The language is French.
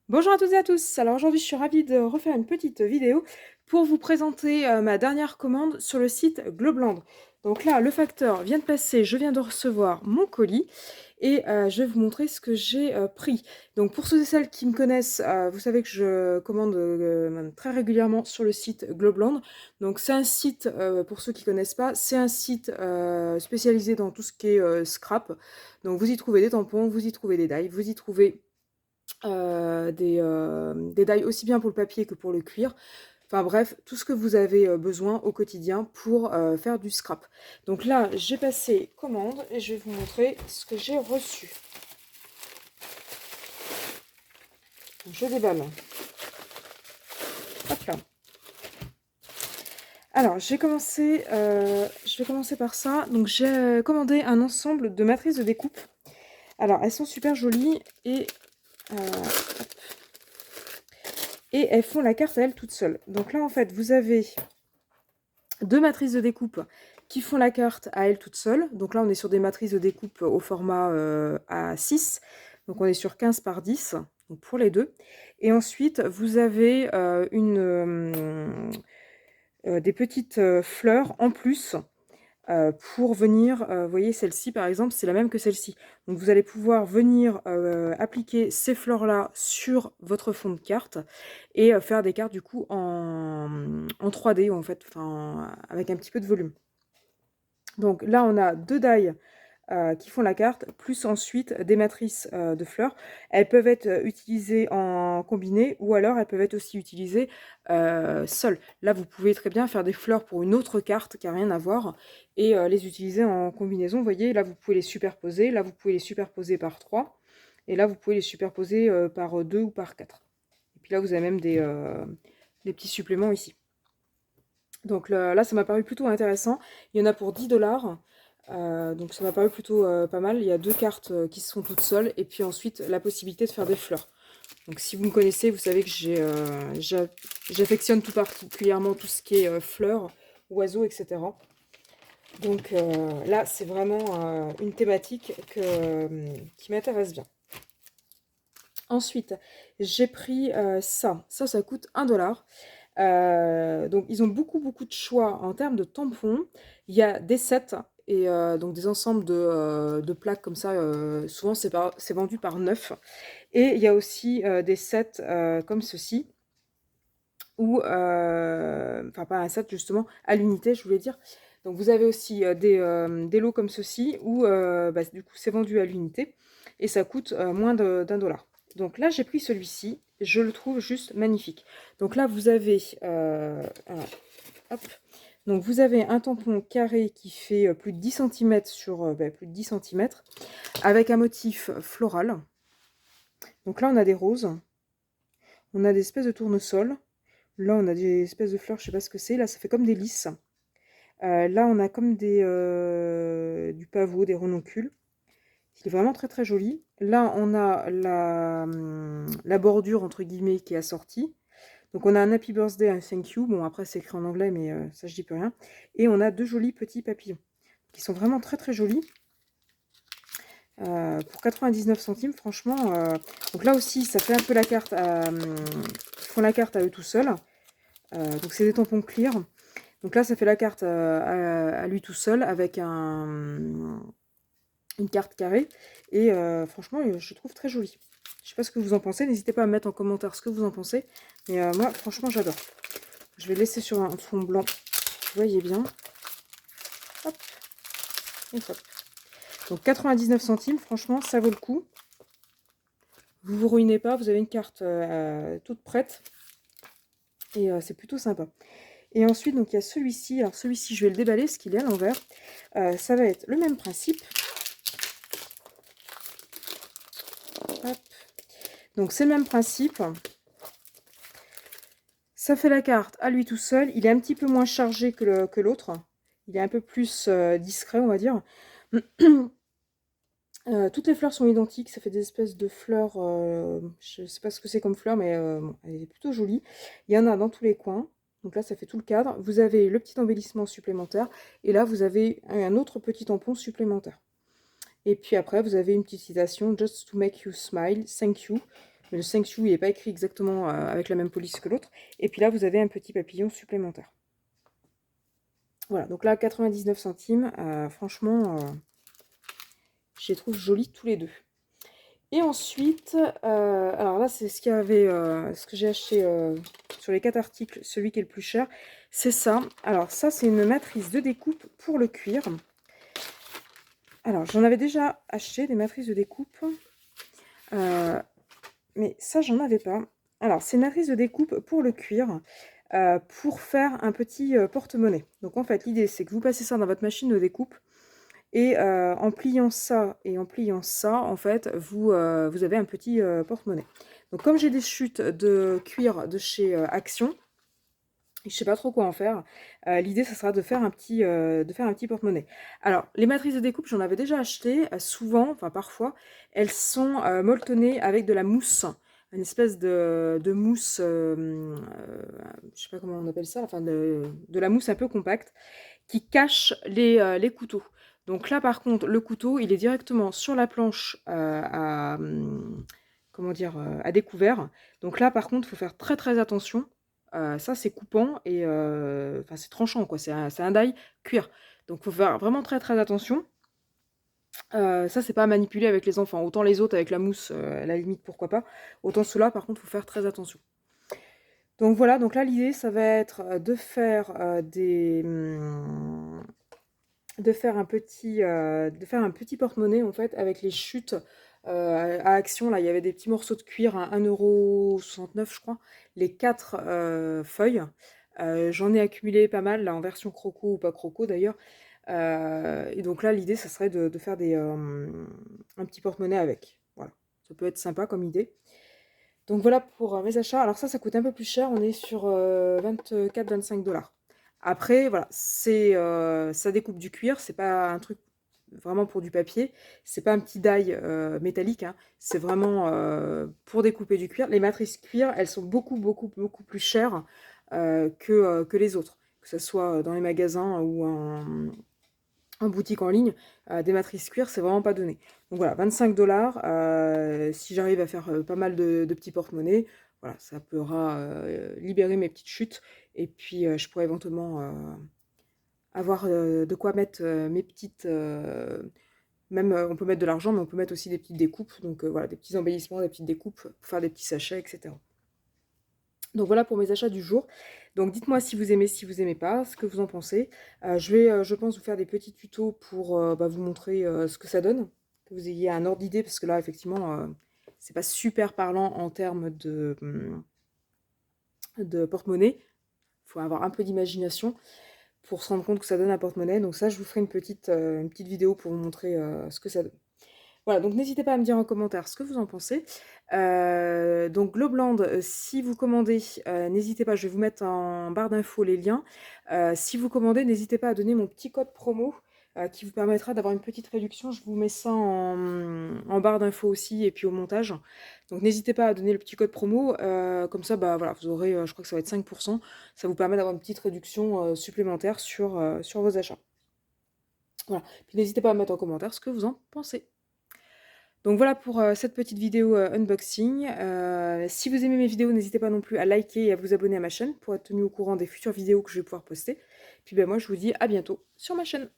Bonjour à toutes et à tous, alors aujourd'hui je suis ravie de refaire une petite vidéo pour vous présenter ma dernière commande sur le site Globland. Donc là le facteur vient de passer, je viens de recevoir mon colis et je vais vous montrer ce que j'ai pris. Donc pour ceux et celles qui me connaissent, vous savez que je commande très régulièrement sur le site Globland. Donc c'est un site, pour ceux qui ne connaissent pas, c'est un site spécialisé dans tout ce qui est scrap. Donc vous y trouvez des tampons, vous y trouvez des dies, vous y trouvez des die aussi bien pour le papier que pour le cuir. Enfin bref, tout ce que vous avez besoin au quotidien pour faire du scrap. Donc là, j'ai passé commande et je vais vous montrer ce que j'ai reçu. Je déballe. Hop là. Alors, je vais commencer par ça. Donc j'ai commandé un ensemble de matrices de découpe. Alors, elles sont super jolies et elles font la carte à elles toutes seules. Donc là, en fait, vous avez deux matrices de découpe qui font la carte à elles toutes seules. Donc là, on est sur des matrices de découpe au format A6. Donc on est sur 15 par 10 donc pour les deux. Et ensuite, vous avez des petites fleurs en plus pour venir, vous voyez celle-ci par exemple, c'est la même que celle-ci. Donc vous allez pouvoir venir appliquer ces fleurs-là sur votre fond de carte et faire des cartes du coup en 3D en fait, enfin, avec un petit peu de volume. Donc là on a deux die qui font la carte, plus ensuite des matrices de fleurs. Elles peuvent être utilisées en combiné ou alors elles peuvent être aussi utilisées seules. Là, vous pouvez très bien faire des fleurs pour une autre carte qui n'a rien à voir et les utiliser en combinaison. Vous voyez, là, vous pouvez les superposer. Là, vous pouvez les superposer par 3. Et là, vous pouvez les superposer par 2 ou par 4. Et puis là, vous avez même des petits suppléments ici. Donc là, ça m'a paru plutôt intéressant. Il y en a pour 10 $. Donc ça m'a paru plutôt pas mal. Il y a deux cartes qui se font toutes seules. Et puis ensuite, la possibilité de faire des fleurs. Donc si vous me connaissez, vous savez que j'affectionne tout particulièrement tout ce qui est fleurs, oiseaux, etc. Donc là, c'est vraiment une thématique qui m'intéresse bien. Ensuite, j'ai pris ça. Ça coûte 1 $. Donc ils ont beaucoup de choix en termes de tampons. Il y a des sets et donc des ensembles de plaques comme ça. Souvent c'est vendu par 9. Et il y a aussi des sets comme ceci. Ou, enfin pas un set justement, à l'unité je voulais dire. Donc vous avez aussi des lots comme ceci où du coup c'est vendu à l'unité et ça coûte moins d'1 $. Donc là j'ai pris celui-ci, je le trouve juste magnifique. Donc là vous avez, hop, donc vous avez un tampon carré qui fait plus de 10 cm sur plus de 10 cm avec un motif floral. Donc là on a des roses, on a des espèces de tournesol. Là, on a des espèces de fleurs, je sais pas ce que c'est. Là, ça fait comme des lys. Là, on a comme du pavot, des renoncules. Il est vraiment très joli. Là, on a la bordure, entre guillemets, qui est assortie. Donc, on a un Happy Birthday, un Thank You. Bon, après, c'est écrit en anglais, mais ça, je dis plus rien. Et on a deux jolis petits papillons qui sont vraiment très jolis. Pour 99 centimes, franchement. Donc là aussi, ça fait un peu la carte ils font la carte à eux tout seuls. Donc c'est des tampons clear. Donc là, ça fait la carte à lui tout seul avec une carte carrée. Et franchement, je trouve très joli. Je sais pas ce que vous en pensez. N'hésitez pas à me mettre en commentaire ce que vous en pensez. Mais moi, franchement, j'adore. Je vais laisser sur un fond blanc. Vous voyez bien. Hop. Et hop. Donc 99 centimes, franchement, ça vaut le coup. Vous vous ruinez pas. Vous avez une carte toute prête. Et c'est plutôt sympa. Et ensuite, donc il y a celui-ci. Alors celui-ci, je vais le déballer parce qu'il est à l'envers. Ça va être le même principe. Hop. Donc c'est le même principe. Ça fait la carte à lui tout seul. Il est un petit peu moins chargé que l'autre. Il est un peu plus discret, on va dire. Toutes les fleurs sont identiques. Ça fait des espèces de fleurs. Je ne sais pas ce que c'est comme fleur, mais bon, elle est plutôt jolie. Il y en a dans tous les coins. Donc là, ça fait tout le cadre. Vous avez le petit embellissement supplémentaire. Et là, vous avez un autre petit tampon supplémentaire. Et puis après, vous avez une petite citation. Just to make you smile. Thank you. Mais le 5 sous, il n'est pas écrit exactement avec la même police que l'autre. Et puis là, vous avez un petit papillon supplémentaire. Voilà, donc là, 99 centimes. Franchement, je les trouve jolis tous les deux. Et ensuite, alors là, c'est ce qu'il y avait, ce que j'ai acheté sur les 4 articles, celui qui est le plus cher, c'est ça. Alors ça, c'est une matrice de découpe pour le cuir. Alors, j'en avais déjà acheté des matrices de découpe, mais ça, j'en avais pas. Alors, c'est une matrice de découpe pour le cuir, pour faire un petit porte-monnaie. Donc en fait, l'idée, c'est que vous passez ça dans votre machine de découpe, et en pliant ça et en pliant ça, en fait, vous avez un petit porte-monnaie. Donc comme j'ai des chutes de cuir de chez Action, je sais pas trop quoi en faire, l'idée, ça sera de faire un petit porte-monnaie. Alors, les matrices de découpe, j'en avais déjà acheté, souvent, enfin parfois, elles sont molletonnées avec de la mousse, une espèce de mousse, je sais pas comment on appelle ça, enfin de la mousse un peu compacte, qui cache les couteaux. Donc là, par contre, le couteau, il est directement sur la planche comment dire, à découvert. Donc là, par contre, il faut faire très très attention. Ça, c'est coupant et enfin, c'est tranchant, quoi. C'est un die cuir. Donc, il faut faire vraiment très très attention. Ça, c'est pas à manipuler avec les enfants. Autant les autres avec la mousse, à la limite, pourquoi pas. Autant ceux-là, par contre, il faut faire très attention. Donc voilà, donc là, l'idée, ça va être de faire de faire un petit porte-monnaie en fait avec les chutes à Action. Là, il y avait des petits morceaux de cuir à 1,69 € je crois, les 4 feuilles. J'en ai accumulé pas mal là en version croco ou pas croco d'ailleurs. Et donc là, l'idée, ça serait de faire un petit porte-monnaie avec. Voilà, ça peut être sympa comme idée. Donc voilà pour mes achats. Alors ça coûte un peu plus cher. On est sur 24-25 $. Après, voilà, ça découpe du cuir. C'est pas un truc vraiment pour du papier. C'est pas un petit die métallique, hein. C'est vraiment pour découper du cuir. Les matrices cuir, elles sont beaucoup, beaucoup, beaucoup plus chères que les autres. Que ce soit dans les magasins ou en boutique en ligne, des matrices cuir, c'est vraiment pas donné. Donc voilà, 25 $. Si j'arrive à faire pas mal de petits porte-monnaies, voilà, ça pourra libérer mes petites chutes. Et puis, je pourrais éventuellement avoir de quoi mettre mes petites. Même, on peut mettre de l'argent, mais on peut mettre aussi des petites découpes. Donc voilà, des petits embellissements, des petites découpes pour faire des petits sachets, etc. Donc voilà pour mes achats du jour. Donc dites-moi si vous aimez, si vous aimez pas, ce que vous en pensez. Je vais, je pense, vous faire des petits tutos pour vous montrer ce que ça donne, que vous ayez un ordre d'idée, parce que là, effectivement, c'est pas super parlant en termes de porte-monnaie. Il faut avoir un peu d'imagination pour se rendre compte que ça donne un porte-monnaie. Donc ça, je vous ferai une petite vidéo pour vous montrer ce que ça donne. Voilà, donc n'hésitez pas à me dire en commentaire ce que vous en pensez. Donc Globland, si vous commandez, n'hésitez pas, je vais vous mettre en barre d'infos les liens. Si vous commandez, n'hésitez pas à donner mon petit code promo qui vous permettra d'avoir une petite réduction. Je vous mets ça en barre d'infos aussi et puis au montage. Donc n'hésitez pas à donner le petit code promo. Comme ça, bah voilà, vous aurez, je crois que ça va être 5%. Ça vous permet d'avoir une petite réduction supplémentaire sur vos achats. Voilà. Puis n'hésitez pas à mettre en commentaire ce que vous en pensez. Donc voilà pour cette petite vidéo unboxing. Si vous aimez mes vidéos, n'hésitez pas non plus à liker et à vous abonner à ma chaîne pour être tenu au courant des futures vidéos que je vais pouvoir poster. Puis ben moi je vous dis à bientôt sur ma chaîne.